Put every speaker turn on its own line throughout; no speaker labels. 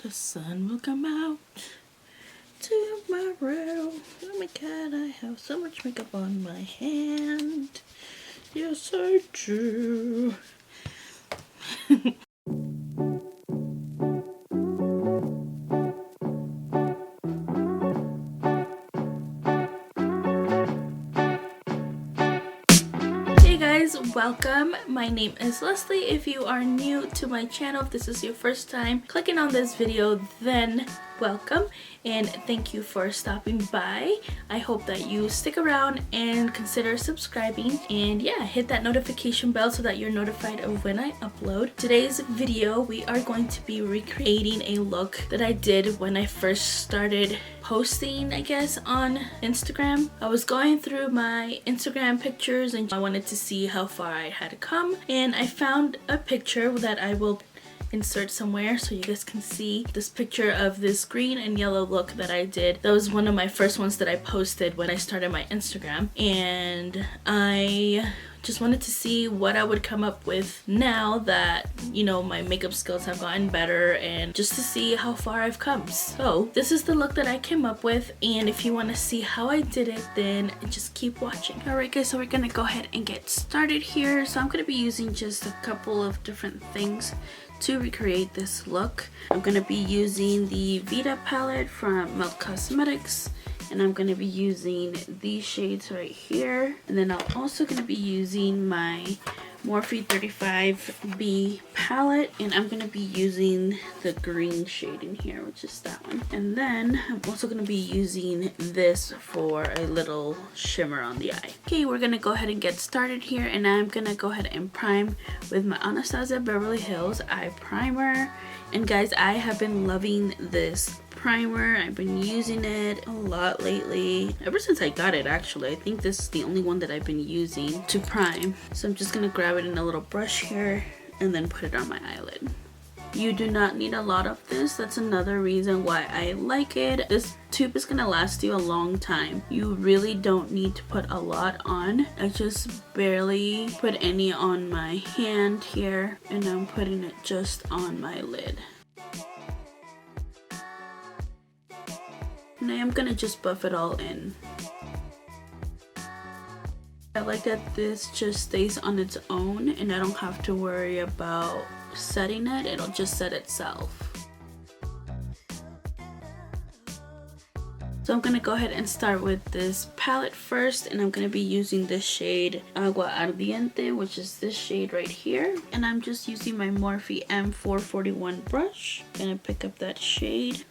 The sun will come out tomorrow. Oh my god, I have so much makeup on my hand. Yes, I do. Hey guys, welcome. My name is Leslie. If you are new to my channel, if this is your first time clicking on this video, then welcome and thank you for stopping by. I hope that you stick around and consider subscribing, and yeah, hit that notification bell so that you're notified of when I upload. Today's video, we are going to be recreating a look that I did when I first started posting, I guess, on Instagram. I was going through my Instagram pictures and I wanted to see how far I had come, and I found a picture that I will insert somewhere so you guys can see this picture of this green and yellow look that I did. That was one of my first ones that I posted when I started my Instagram, and I just wanted to see what I would come up with now that, you know, my makeup skills have gotten better, and just to see how far I've come. So this is the look that I came up with, and if you want to see how I did it, then just keep watching. Alright guys, so we're gonna go ahead and get started here. So I'm gonna be using just a couple of different things to recreate this look. I'm gonna be using the Vita palette from Melt Cosmetics, and I'm gonna be using these shades right here, and then I'm also gonna be using my Morphe 35B palette, and I'm gonna be using the green shade in here, which is that one. And then I'm also gonna be using this for a little shimmer on the eye. Okay, we're gonna go ahead and get started here, and I'm gonna go ahead and prime with my Anastasia Beverly Hills eye primer. And guys, I have been loving this primer. I've been using it a lot lately, ever since I got it actually. I think this is the only one that I've been using to prime. So I'm just gonna grab it in a little brush here and then put it on my eyelid. You do not need a lot of this. That's another reason why I like it. This tube is gonna last you a long time. You really don't need to put a lot on. I just barely put any on my hand here, and I'm putting it just on my lid. And I am gonna just buff it all in. I like that this just stays on its own and I don't have to worry about setting it. It'll just set itself. So I'm gonna go ahead and start with this palette first, and I'm gonna be using the shade Agua Ardiente, which is this shade right here. And I'm just using my Morphe M441 brush. Gonna pick up that shade,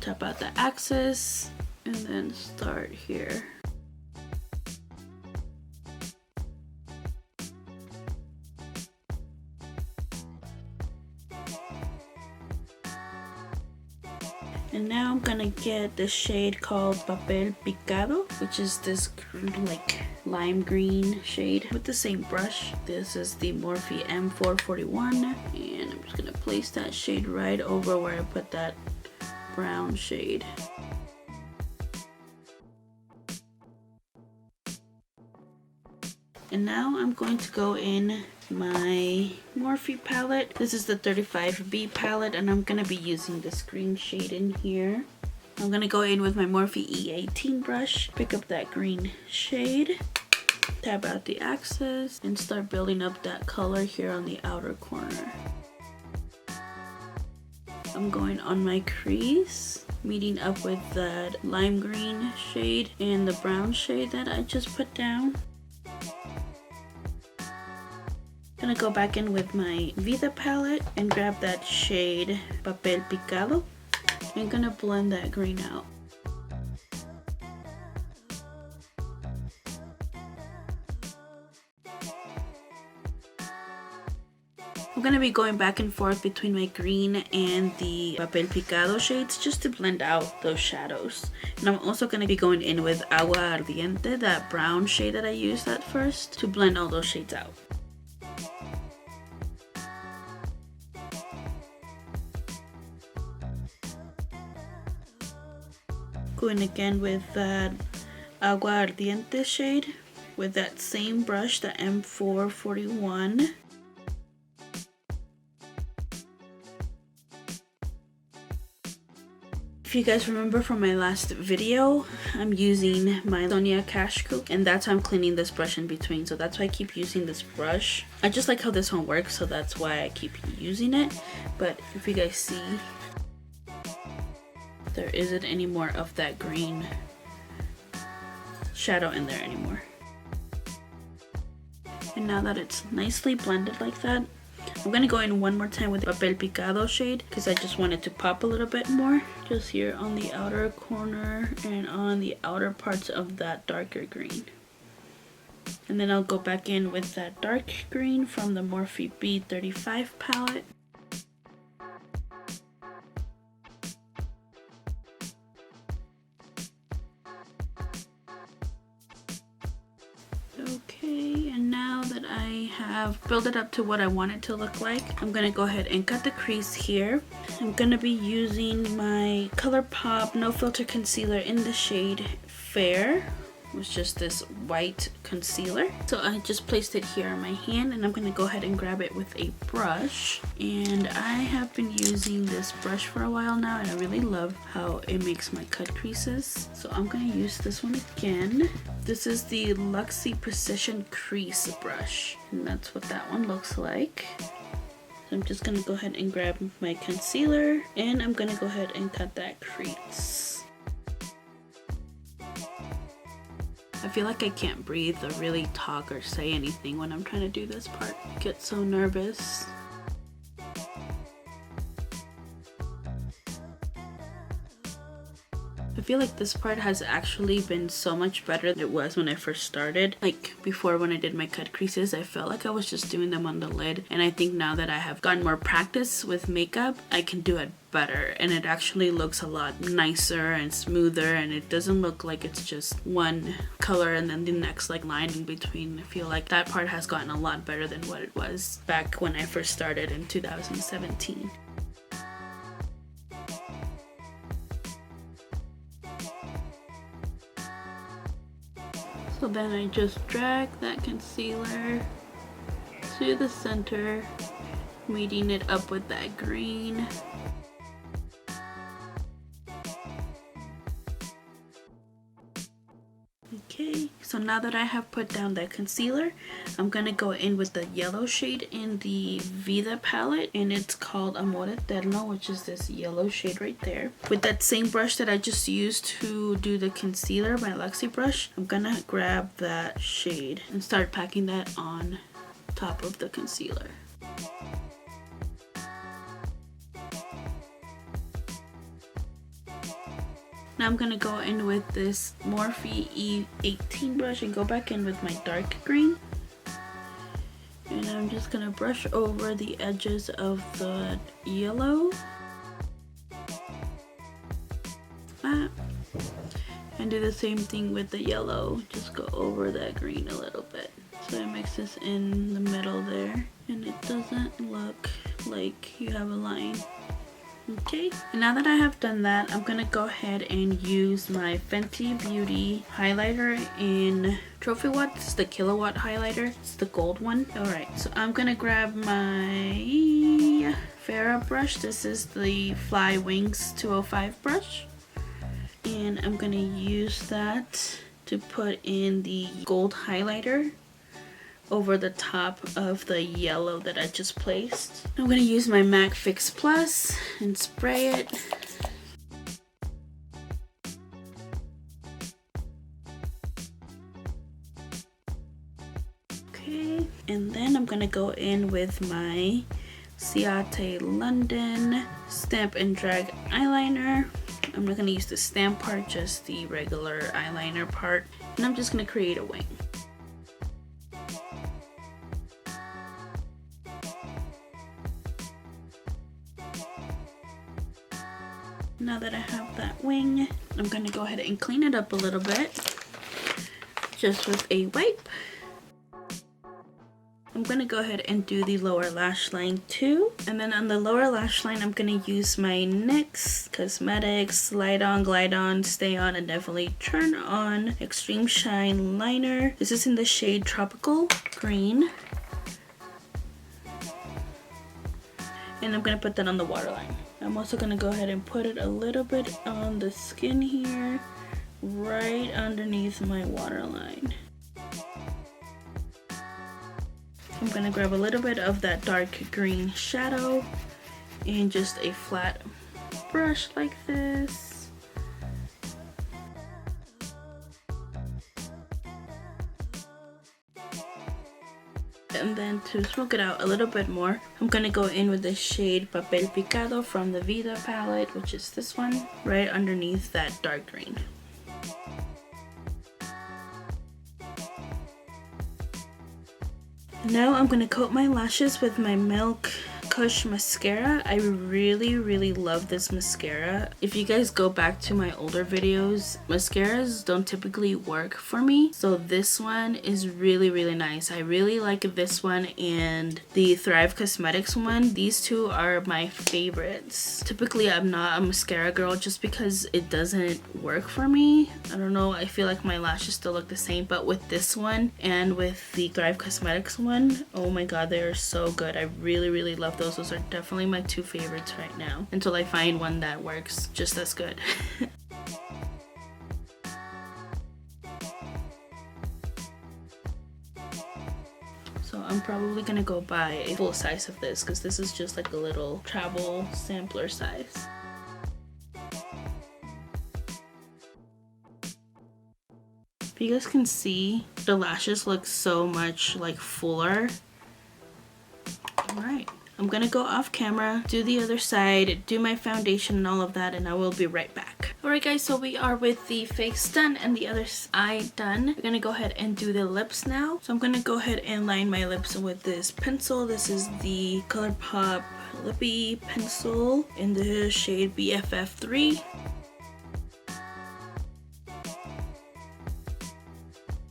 tap out the axis, and then start here. And now I'm gonna get the shade called Papel Picado, which is this like lime green shade, with the same brush. This is the Morphe M441, and I'm just gonna place that shade right over where I put that brown shade. And now I'm going to go in my Morphe palette. This is the 35B palette, and I'm gonna be using this green shade in here. I'm gonna go in with my Morphe E18 brush, pick up that green shade, tap out the axis, and start building up that color here on the outer corner. I'm going on my crease, meeting up with that lime green shade and the brown shade that I just put down. Gonna go back in with my Vita palette and grab that shade Papel Picado. I'm gonna blend that green out. I'm gonna be going back and forth between my green and the Papel Picado shades just to blend out those shadows. And I'm also gonna be going in with Agua Ardiente, that brown shade that I used at first, to blend all those shades out. Going again with that Agua Ardiente shade with that same brush, the M441. If you guys remember from my last video, I'm using my Sonia Cash Coop, and that's how I'm cleaning this brush in between. So that's why I keep using this brush. I just like how this one works, so that's why I keep using it. But if you guys see, there isn't any more of that green shadow in there anymore. And now that it's nicely blended like that, I'm gonna go in one more time with the Papel Picado shade because I just want it to pop a little bit more. Just here on the outer corner and on the outer parts of that darker green. And then I'll go back in with that dark green from the Morphe B35 palette. Okay, and now that I have built it up to what I want it to look like, I'm gonna go ahead and cut the crease here. I'm gonna be using my ColourPop No Filter Concealer in the shade Fair. It was just this white concealer. So I just placed it here on my hand, and I'm gonna go ahead and grab it with a brush. And I have been using this brush for a while now, and I really love how it makes my cut creases. So I'm gonna use this one again. This is the Luxie Precision Crease brush, and that's what that one looks like. So I'm just gonna go ahead and grab my concealer, and I'm gonna go ahead and cut that crease. I feel like I can't breathe or really talk or say anything when I'm trying to do this part. I get so nervous. I feel like this part has actually been so much better than it was when I first started. Like before, when I did my cut creases, I felt like I was just doing them on the lid, and I think now that I have gotten more practice with makeup, I can do it better, and it actually looks a lot nicer and smoother, and it doesn't look like it's just one color and then the next like line in between. I feel like that part has gotten a lot better than what it was back when I first started in 2017. So then I just drag that concealer to the center, meeting it up with that green. Okay, so now that I have put down that concealer, I'm gonna go in with the yellow shade in the Vida palette, and it's called Amor Eterno, which is this yellow shade right there. With that same brush that I just used to do the concealer, my Luxie brush, I'm gonna grab that shade and start packing that on top of the concealer. Now I'm gonna go in with this Morphe E18 brush and go back in with my dark green. And I'm just gonna brush over the edges of the yellow. And do the same thing with the yellow. Just go over that green a little bit. So it makes this in the middle there. And it doesn't look like you have a line. Okay, and now that I have done that, I'm gonna go ahead and use my Fenty Beauty highlighter in Trophy Watt. This is the Kilowatt highlighter. It's the gold one. Alright, so I'm gonna grab my Farrah brush. This is the Fly Wings 205 brush. And I'm gonna use that to put in the gold highlighter over the top of the yellow that I just placed. I'm gonna use my MAC Fix Plus and spray it. Okay, and then I'm gonna go in with my Ciate London Stamp and Drag eyeliner. I'm not gonna use the stamp part, just the regular eyeliner part. And I'm just gonna create a wing. Now that I have that wing, I'm going to go ahead and clean it up a little bit, just with a wipe. I'm going to go ahead and do the lower lash line too. And then on the lower lash line, I'm going to use my NYX Cosmetics Slide On, Glide On, Stay On, and Definitely Turn On Extreme Shine Liner. This is in the shade Tropical Green. And I'm going to put that on the waterline. I'm also gonna go ahead and put it a little bit on the skin here, right underneath my waterline. I'm gonna grab a little bit of that dark green shadow and just a flat brush like this. And then to smoke it out a little bit more, I'm gonna go in with the shade Papel Picado from the Vida palette, which is this one, right underneath that dark green. Now I'm gonna coat my lashes with my Milk Kush mascara. I really love this mascara. If you guys go back to my older videos, mascaras don't typically work for me, so this one is really nice. I really like this one and the Thrive Cosmetics one. These two are my favorites. Typically I'm not a mascara girl just because it doesn't work for me. I don't know, I feel like my lashes still look the same, but with this one and with the Thrive Cosmetics one, oh my god, they are so good. I really love those. Those are definitely my two favorites right now, until I find one that works just as good. So I'm probably gonna go buy a full size of this because this is just like a little travel sampler size. If you guys can see, the lashes look so much like fuller. Alright, I'm gonna go off camera, do the other side, do my foundation and all of that, and I will be right back. Alright guys, so we are with the face done and the other eye done. We're gonna go ahead and do the lips now. So I'm gonna go ahead and line my lips with this pencil. This is the ColourPop Lippy pencil in the shade BFF3.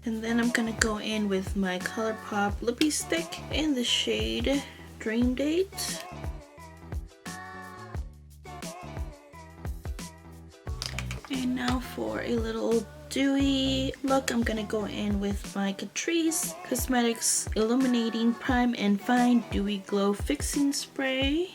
And then I'm gonna go in with my ColourPop Lippy stick in the shade Dream Date. And now for a little dewy look, I'm gonna go in with my Catrice Cosmetics Illuminating Prime and Fine Dewy Glow Fixing Spray.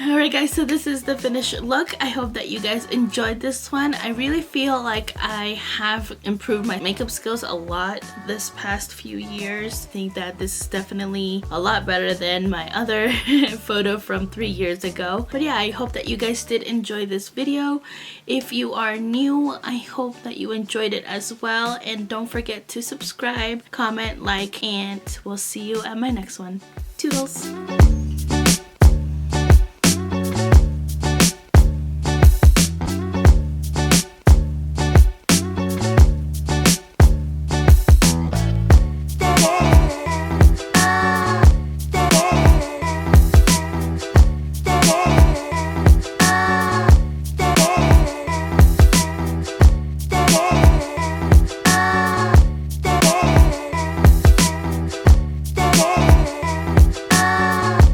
Alright guys, so this is the finished look. I hope that you guys enjoyed this one. I really feel like I have improved my makeup skills a lot this past few years. I think that this is definitely a lot better than my other photo from 3 years ago. But yeah, I hope that you guys did enjoy this video. If you are new, I hope that you enjoyed it as well. And don't forget to subscribe, comment, like, and we'll see you at my next one. Toodles!